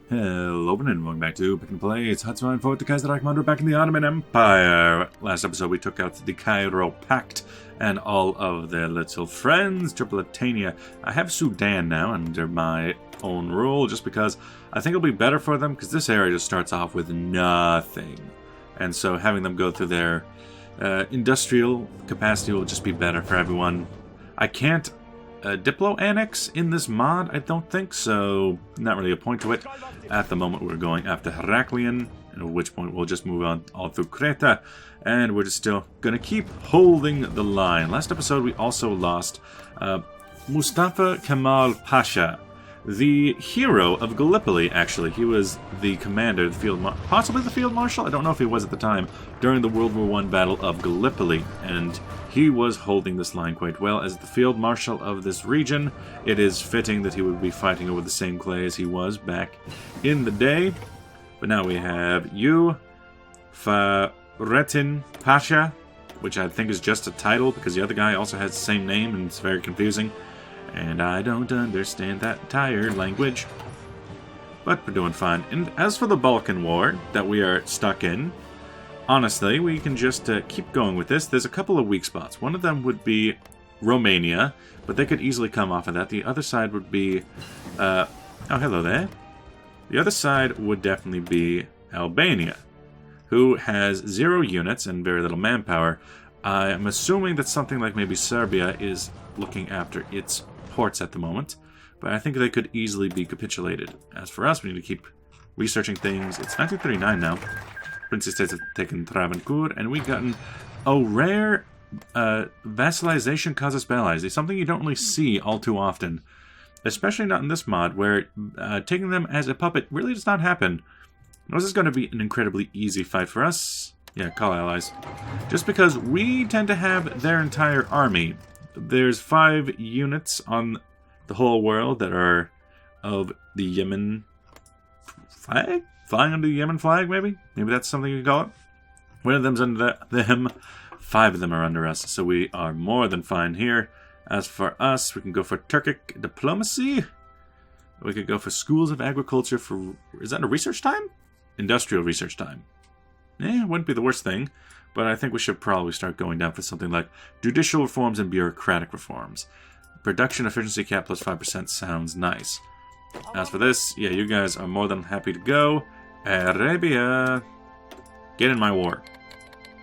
Hello and welcome back to Pick and Play. It's Hoi4 Kaiserreich Commander back in the Ottoman Empire. Last episode we took out the Cairo Pact and all of their little friends, Tripolitania. I have Sudan now under my own rule just because I think it'll be better for them because this area just starts off with nothing. And so having them go through their industrial capacity will just be better for everyone. I can't Diplo annex in this mod, I don't think, so not really a point to it. At the moment we're going after Heraklion, at which point we'll just move on all through Creta, and we're just still going to keep holding the line. Last episode we also lost Mustafa Kemal Pasha, the hero of Gallipoli, actually. He was the commander, possibly the field marshal, I don't know if he was at the time, during the World War I Battle of Gallipoli, and he was holding this line quite well. As the field marshal of this region, it is fitting that he would be fighting over the same clay as he was back in the day. But now we have you, Fahrettin Pasha, which I think is just a title because the other guy also has the same name and it's very confusing. And I don't understand that entire language. But we're doing fine. And as for the Balkan War that we are stuck in, honestly, we can just keep going with this. There's a couple of weak spots. One of them would be Romania, but they could easily come off of that. The other side would be... oh, hello there. The other side would definitely be Albania, who has 0 units and very little manpower. I'm assuming that something like maybe Serbia is looking after its ports at the moment, but I think they could easily be capitulated. As for us, we need to keep researching things. It's 1939 now. Princely States have taken Travancore, and we've gotten a rare vassalization casus belli. It's something you don't really see all too often, especially not in this mod, where taking them as a puppet really does not happen. This is going to be an incredibly easy fight for us. Yeah, call allies. Just because we tend to have their entire army. There's 5 units on the whole world that are of the Yemen flag? Flying under the Yemen flag, maybe? Maybe that's something you call it. One of them's under them. 5 of them are under us, so we are more than fine here. As for us, we can go for Turkic diplomacy. We could go for schools of agriculture for... Is that a research time? Industrial research time. Wouldn't be the worst thing, but I think we should probably start going down for something like judicial reforms and bureaucratic reforms. Production efficiency cap plus 5% sounds nice. As for this, yeah, you guys are more than happy to go. Arabia, get in my war.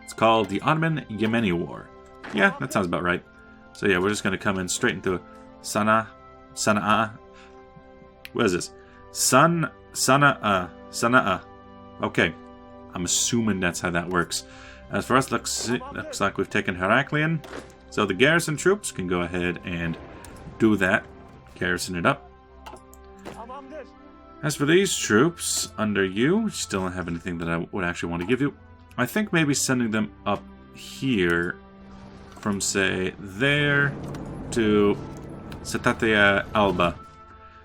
It's called the Ottoman Yemeni War. Yeah, that sounds about right. So yeah, we're just going to come in straight into Sana'a. What is this? Sana'a. Okay. I'm assuming that's how that works. As for us, looks like we've taken Heraklion. So the garrison troops can go ahead and do that. Garrison it up. As for these troops, under you, still don't have anything that I would actually want to give you. I think maybe sending them up here from, say, there to Setatea Alba.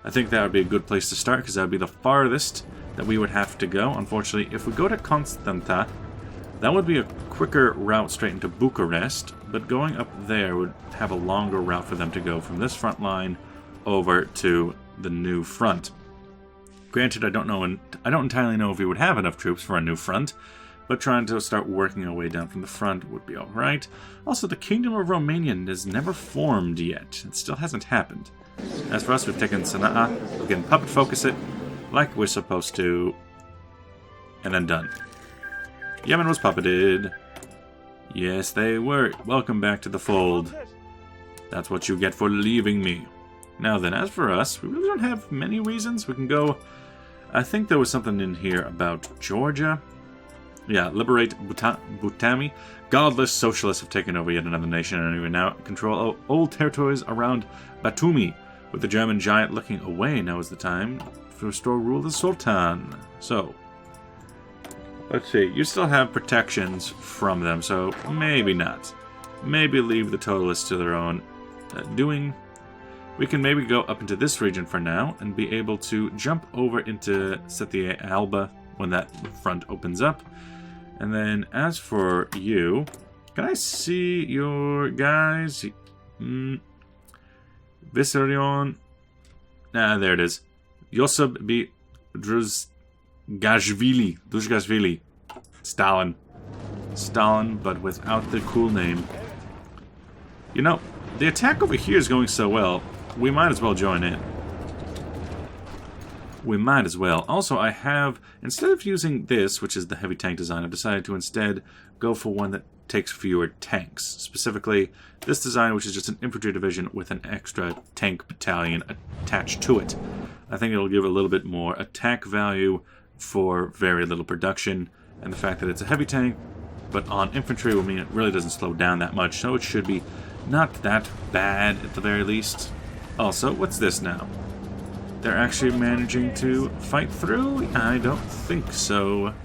I think that would be a good place to start because that would be the farthest that we would have to go. Unfortunately, if we go to Constanta, that would be a quicker route straight into Bucharest, but going up there would have a longer route for them to go from this front line over to the new front. Granted, I don't entirely know if we would have enough troops for a new front, but trying to start working our way down from the front would be alright. Also, the Kingdom of Romania has never formed yet. It still hasn't happened. As for us, we've taken Sana'a. We can puppet focus it like we're supposed to, and then done. Yemen was puppeted. Yes, they were. Welcome back to the fold. That's what you get for leaving me. Now then, as for us, we really don't have many reasons. We can go... I think there was something in here about Georgia. Yeah, liberate Butami. Godless socialists have taken over yet another nation and we now control old territories around Batumi. With the German giant looking away, now is the time to restore rule of the Sultan. So, let's see. You still have protections from them, so maybe not. Maybe leave the totalists to their own doing. We can maybe go up into this region for now and be able to jump over into Setia Alba when that front opens up. And then as for you, can I see your guys? Vissarion. There it is. Yosub Druzgashvili. Stalin. Stalin, but without the cool name. You know, the attack over here is going so well, we might as well join in. We might as well. Also, I have, instead of using this, which is the heavy tank design, I've decided to instead go for one that takes fewer tanks. Specifically, this design, which is just an infantry division with an extra tank battalion attached to it. I think it'll give a little bit more attack value for very little production, and the fact that it's a heavy tank, but on infantry will mean it really doesn't slow down that much, so it should be not that bad at the very least. Also, what's this now? They're actually managing to fight through? I don't think so.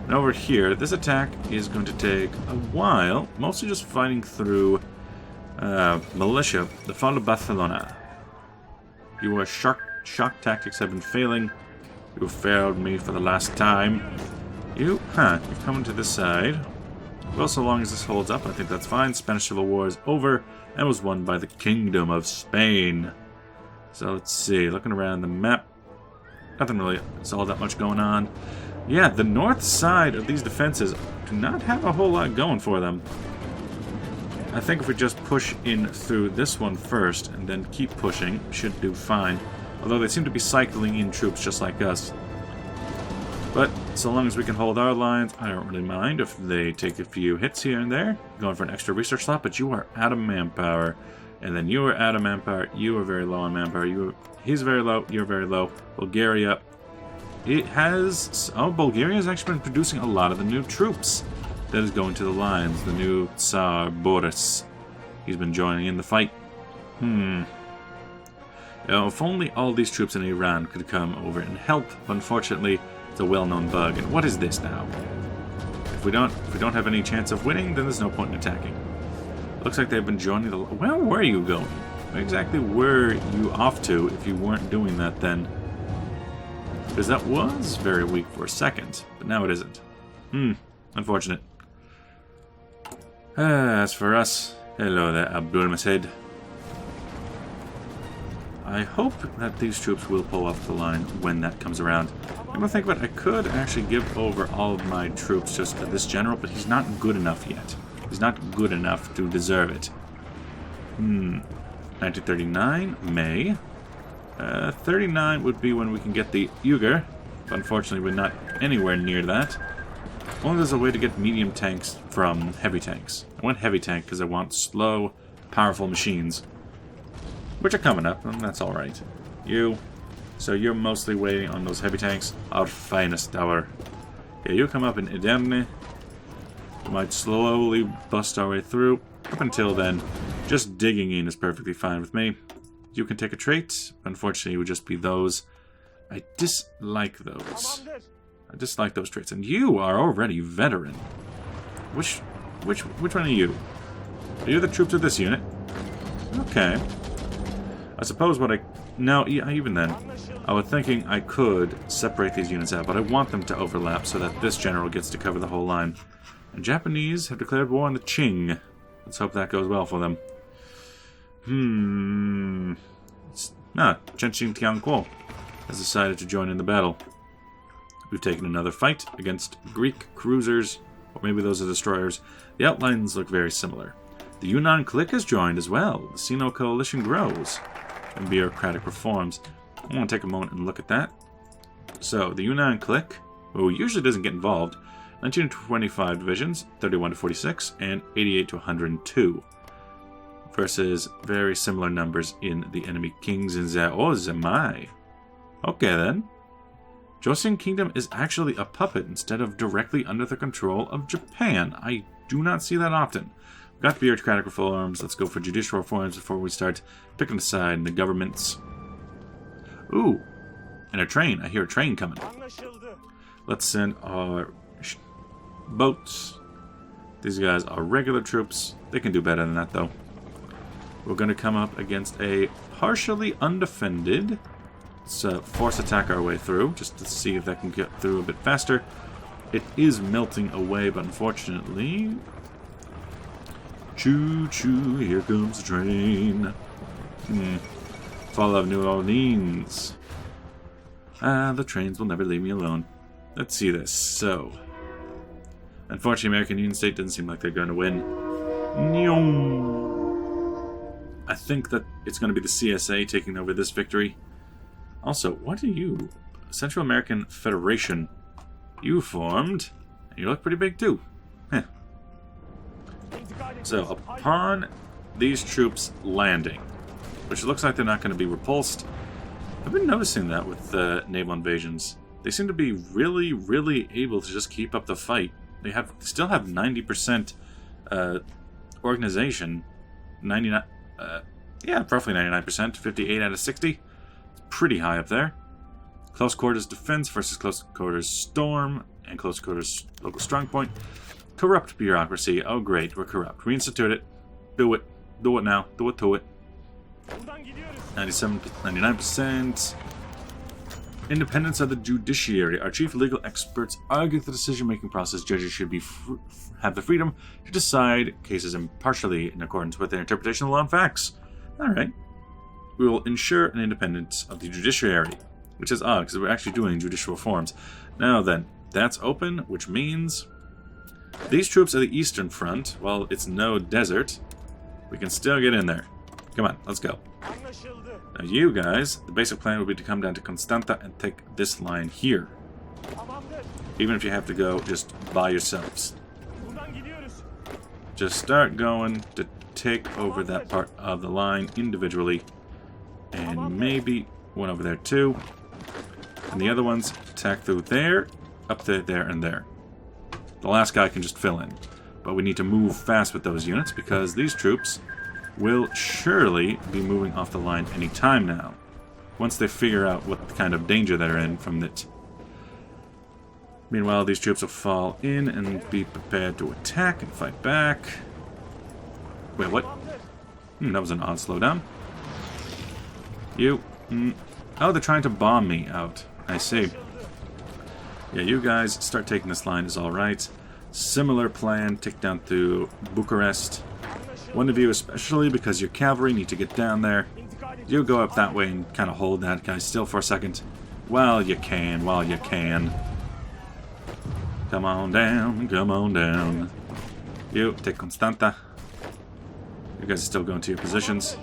And over here, this attack is going to take a while, mostly just fighting through militia. The fall of Barcelona. Your shock tactics have been failing. You failed me for the last time. You're coming to this side. Well, so long as this holds up, I think that's fine. Spanish Civil War is over and was won by the Kingdom of Spain. So let's see, looking around the map, nothing really saw that much going on. Yeah, the north side of these defenses do not have a whole lot going for them. I think if we just push in through this one first and then keep pushing, we should do fine. Although they seem to be cycling in troops just like us. But so long as we can hold our lines, I don't really mind if they take a few hits here and there. Going for an extra research slot, but you are out of manpower. And then you are out of manpower, you are very low on manpower, he's very low, you're very low. Bulgaria, Bulgaria's actually been producing a lot of the new troops that is going to the lines. The new Tsar Boris, he's been joining in the fight. You know, if only all these troops in Iran could come over and help, but unfortunately, it's a well-known bug. And what is this now? If we don't have any chance of winning, then there's no point in attacking. Looks like they've been joining the... Where were you going? Where exactly were you off to if you weren't doing that then? Because that was very weak for a second, but now it isn't. Unfortunate. As for us, hello there, Abdul Mased. I hope that these troops will pull off the line when that comes around. I'm gonna think about it. I could actually give over all of my troops just to this general, but he's not good enough yet. He's not good enough to deserve it. 1939, May. 39 would be when we can get the Uger. But unfortunately, we're not anywhere near that. Only there's a way to get medium tanks from heavy tanks. I want heavy tank because I want slow, powerful machines. Which are coming up, and that's alright. So you're mostly waiting on those heavy tanks. Our finest hour. Yeah, you come up in Ederne. We might slowly bust our way through. Up until then, just digging in is perfectly fine with me. You can take a trait. Unfortunately, it would just be those. I dislike those. I dislike those traits. And you are already veteran. Which one are you? Are you the troops of this unit? Okay. I suppose what I... No, yeah, even then. I was thinking I could separate these units out, but I want them to overlap so that this general gets to cover the whole line. The Japanese have declared war on the Qing. Let's hope that goes well for them. Chen Tianguo has decided to join in the battle. We've taken another fight against Greek cruisers, or maybe those are destroyers. The outlines look very similar. The Yunnan clique has joined as well. The Sino coalition grows. And bureaucratic reforms. I want to take a moment and look at that. So, the Yunnan clique, who usually doesn't get involved, 19 to 25 divisions, 31 to 46, and 88 to 102. Versus very similar numbers in the enemy kings in Zemai. Okay then. Joseon Kingdom is actually a puppet instead of directly under the control of Japan. I do not see that often. We've got bureaucratic reforms. Let's go for judicial reforms before we start picking a side in the governments. Ooh, and a train. I hear a train coming. Let's send our boats. These guys are regular troops. They can do better than that, though. We're going to come up against a partially undefended. Let's force attack our way through, just to see if that can get through a bit faster. It is melting away, but unfortunately... Choo-choo, here comes the train. Fall of New Orleans. The trains will never leave me alone. Let's see this. So, unfortunately, American Union State doesn't seem like they're going to win. I think that it's going to be the CSA taking over this victory. Also, what are you? Central American Federation. You formed, and you look pretty big too. Heh. So, upon these troops landing, which looks like they're not going to be repulsed, I've been noticing that with naval invasions. They seem to be really, really able to just keep up the fight. They still have 90% organization. 99, yeah, roughly 99%. 58 out of 60. It's pretty high up there. Close quarters defense versus close quarters storm and close quarters local strongpoint. Corrupt bureaucracy. Oh, great, we're corrupt. Reinstitute it. Do it. Do it now. Do it to it. 97, 99%. Independence of the judiciary. Our chief legal experts argue the decision-making process. Judges should have the freedom to decide cases impartially in accordance with their interpretation of law and facts. Alright. We will ensure an independence of the judiciary. Which is odd, because we're actually doing judicial reforms. Now then, that's open, which means these troops at the Eastern Front, while it's no desert, we can still get in there. Come on, let's go. Now you guys, the basic plan would be to come down to Constanta and take this line here. Even if you have to go just by yourselves. Just start going to take over that part of the line individually. And maybe one over there too. And the other ones attack through there, up to there, and there. The last guy can just fill in. But we need to move fast with those units because these troops will surely be moving off the line any time now. Once they figure out what kind of danger they're in from it. Meanwhile, these troops will fall in and be prepared to attack and fight back. Wait, what? That was an odd slowdown. You. Oh, they're trying to bomb me out. I see. Yeah, you guys start taking this line is alright. Similar plan, take down through Bucharest. One of you especially, because your cavalry need to get down there. You go up that way and kind of hold that guy still for a second. While you can, while you can. Come on down, come on down. You, take Constanta. You guys are still going to your positions.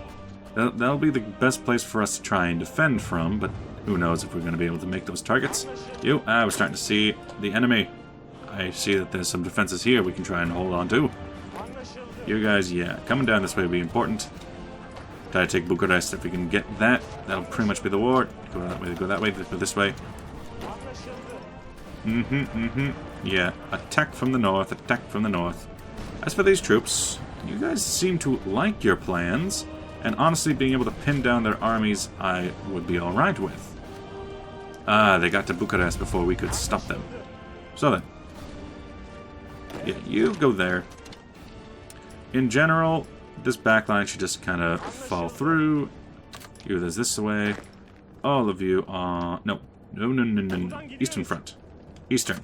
That'll be the best place for us to try and defend from, but who knows if we're going to be able to make those targets. You, we're starting to see the enemy. I see that there's some defenses here we can try and hold on to. You guys, yeah, coming down this way would be important. Try to take Bucharest if we can get that. That'll pretty much be the war. Go that way, go that way, go this way. Yeah, attack from the north, attack from the north. As for these troops, you guys seem to like your plans, and honestly, being able to pin down their armies, I would be alright with. They got to Bucharest before we could stop them. So then. Yeah, you go there. In general, this backline should just kind of fall through. You, there's this way. All of you are... No. Eastern Front. Eastern.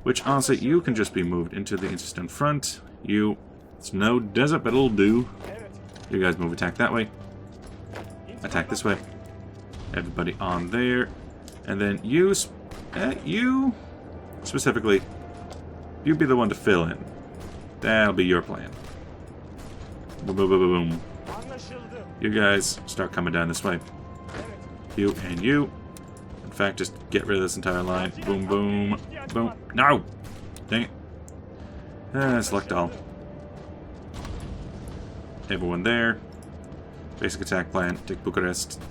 Which, honestly, you can just be moved into the Eastern Front. You... It's no desert, but it'll do. You guys move attack that way. Attack this way. Everybody on there. And then you... you... Specifically, you be the one to fill in. That'll be your plan. Boom, boom, boom, boom, boom. You guys start coming down this way. You and you. In fact, just get rid of this entire line. Boom, boom, boom. No! Dang it. Select all. Everyone there. Basic attack plan. Take Bucharest.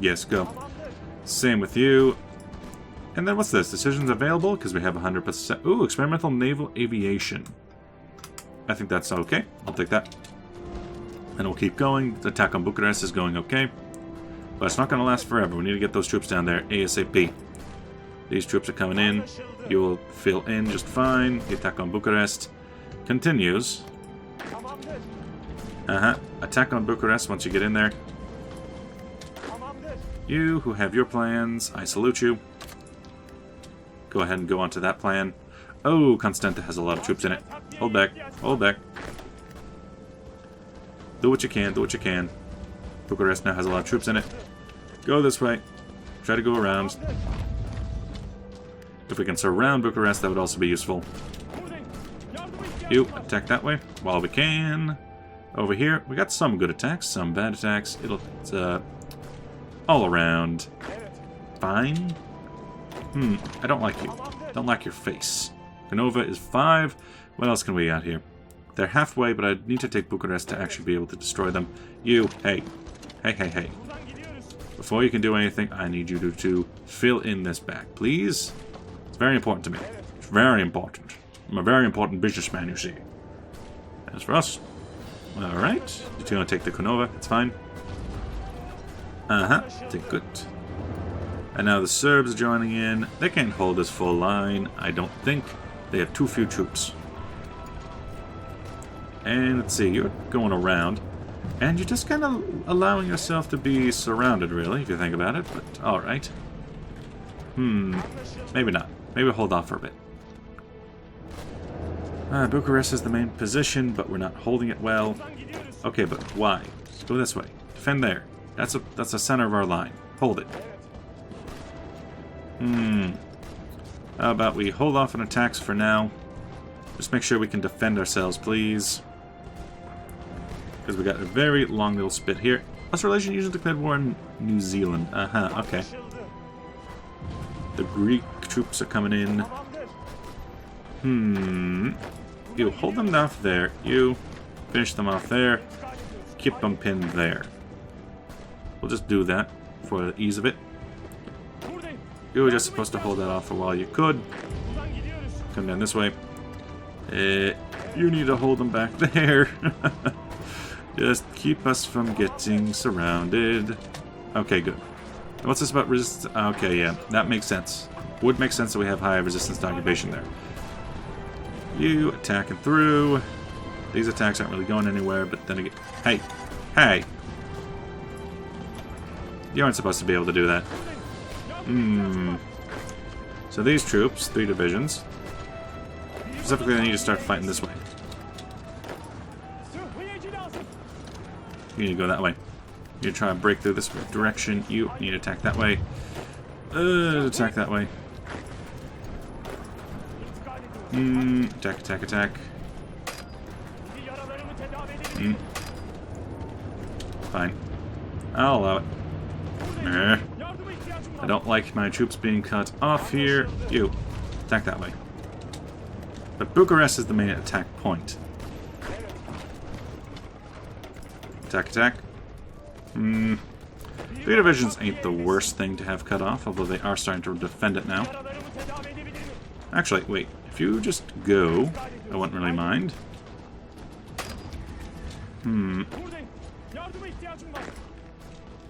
Yes, go. Same with you. And then what's this? Decisions available? Because we have 100%. Ooh, experimental naval aviation. I think that's okay. I'll take that. And we'll keep going. The attack on Bucharest is going okay. But it's not going to last forever. We need to get those troops down there ASAP. These troops are coming in. You will fill in just fine. The attack on Bucharest continues. Attack on Bucharest once you get in there. You who have your plans, I salute you. Go ahead and go on to that plan. Oh, Constanta has a lot of troops in it. Hold back. Hold back. Do what you can. Do what you can. Bucharest now has a lot of troops in it. Go this way. try to go around. If we can surround Bucharest, that would also be useful. You attack that way while we can. Over here, we got some good attacks, some bad attacks. It's all around fine. I don't like you. Don't like your face. Canova is 5. What else can we got here? They're halfway, but I need to take Bucharest to actually be able to destroy them. You, hey. Hey. Before you can do anything, I need you to fill in this back, please. It's very important to me. It's very important. I'm a very important businessman, you see. As for us, alright. You're going to take the Canova, it's fine. Take good. And now the Serbs are joining in. They can't hold this full line, I don't think. They have too few troops. And let's see, you're going around. And you're just kind of allowing yourself to be surrounded, really, if you think about it. But, alright. Maybe not. Maybe hold off for a bit. Bucharest is the main position, but we're not holding it well. Okay, but why? Let's go this way. Defend there. That's the center of our line. Hold it. How about we hold off on attacks for now? Just make sure we can defend ourselves, please. Because we got a very long little spit here. Australasia usually declared war in New Zealand. Okay. The Greek troops are coming in. You hold them off there. You finish them off there. Keep them pinned there. We'll just do that for the ease of it. You were just supposed to hold that off for a while you could. Come down this way. You need to hold them back there. Just keep us from getting surrounded. Okay, good. What's this about resistance? Okay, yeah, that makes sense. Would make sense that we have high resistance to occupation there. You attacking through. These attacks aren't really going anywhere, but then again... Hey! You aren't supposed to be able to do that. So these troops, 3 divisions. Specifically, they need to start fighting this way. You need to go that way. You need to try and break through this direction. You need to attack that way. Attack that way. Attack. Fine. I'll allow it. I don't like my troops being cut off here. You. Attack that way. But Bucharest is the main attack point. Attack. 3 divisions ain't the worst thing to have cut off, although they are starting to defend it now. Actually, wait. If you just go, I wouldn't really mind.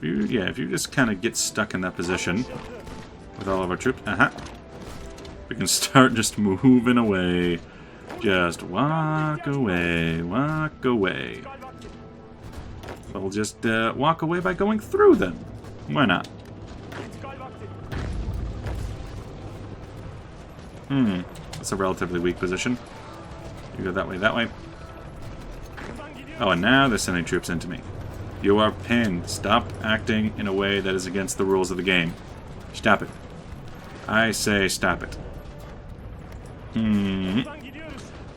If you just kind of get stuck in that position with all of our troops, we can start just moving away. Just walk away. We'll just walk away by going through them. Why not? That's a relatively weak position. You go that way. Oh, and now they're sending troops into me. You are pinned. Stop acting in a way that is against the rules of the game. Stop it. I say stop it.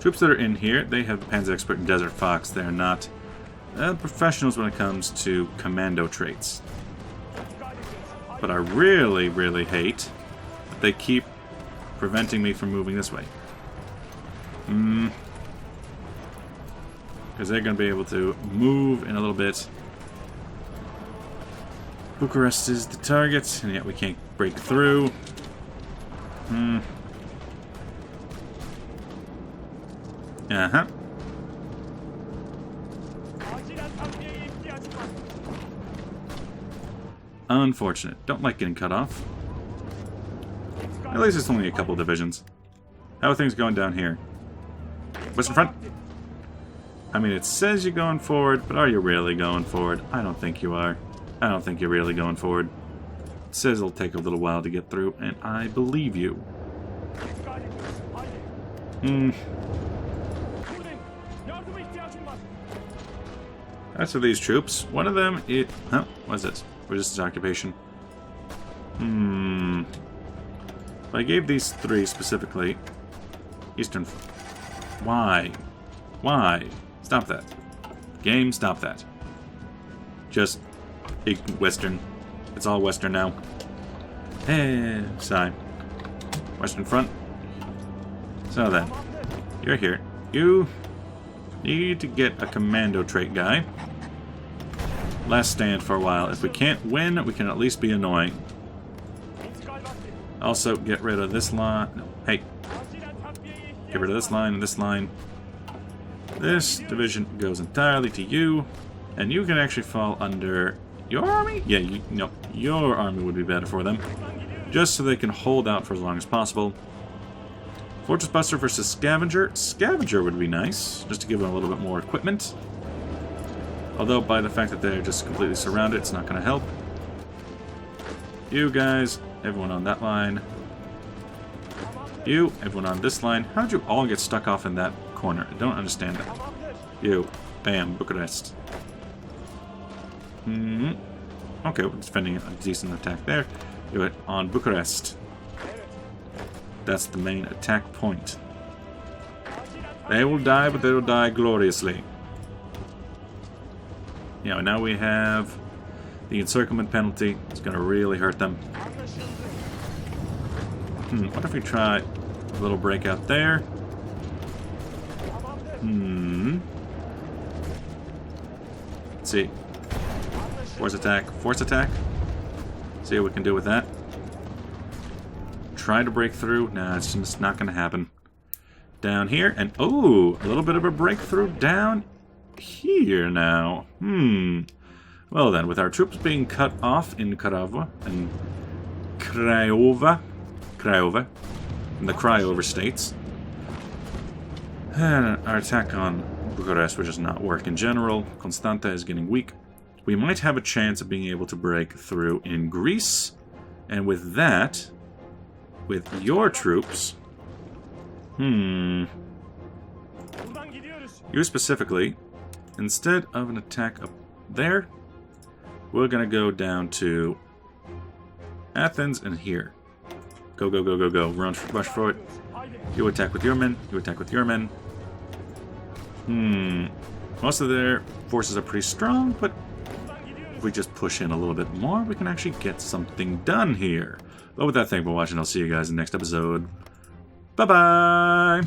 Troops that are in here, they have the Panzer Expert and Desert Fox. They're not professionals when it comes to commando traits. But I really, really hate that they keep preventing me from moving this way. Because they're going to be able to move in a little bit. Bucharest is the target, and yet we can't break through. Unfortunate. Don't like getting cut off. At least it's only a couple divisions. How are things going down here? Western Front? I mean, it says you're going forward, but are you really going forward? I don't think you are. I don't think you're really going forward. It says it'll take a little while to get through, and I believe you. As for these troops, one of them, what is this? Resistance occupation. If I gave these three specifically... Eastern... Why? Why? Stop that. Game, stop that. Just... Western. It's all Western now. Hey, sigh. Western front. So then, you're here. You need to get a commando trait guy. Last stand for a while. If we can't win, we can at least be annoying. Also, get rid of this line. No, hey. Get rid of this line and this line. This division goes entirely to you. And you can actually fall under your army? Yeah, no, your army would be better for them. Just so they can hold out for as long as possible. Fortress Buster versus Scavenger. Scavenger would be nice, just to give them a little bit more equipment. Although, by the fact that they're just completely surrounded, it's not going to help. You guys, everyone on that line. You, everyone on this line. How'd you all get stuck off in that corner? I don't understand that. You, bam, Bucharest. Okay, we're defending a decent attack there. Do it on Bucharest. That's the main attack point. They will die, but they will die gloriously. Yeah, now we have the encirclement penalty. It's going to really hurt them. What if we try a little breakout there? Let's see. Force attack. Force attack. See what we can do with that. Try to break through. Nah, it's just not going to happen. Down here, and oh, a little bit of a breakthrough down here now. Well then, with our troops being cut off in Craiova and Craiova, in the Craiova states, and our attack on Bucharest, which does not work in general. Constanta is getting weak. We might have a chance of being able to break through in Greece, and with that, with your troops, you specifically, instead of an attack up there, we're gonna go down to Athens and here. Go, go, go, go, go. Rush for it. You attack with your men. You attack with your men. Most of their forces are pretty strong, but if we just push in a little bit more, we can actually get something done here. But with that, thank you for watching. I'll see you guys in the next episode. Bye-bye!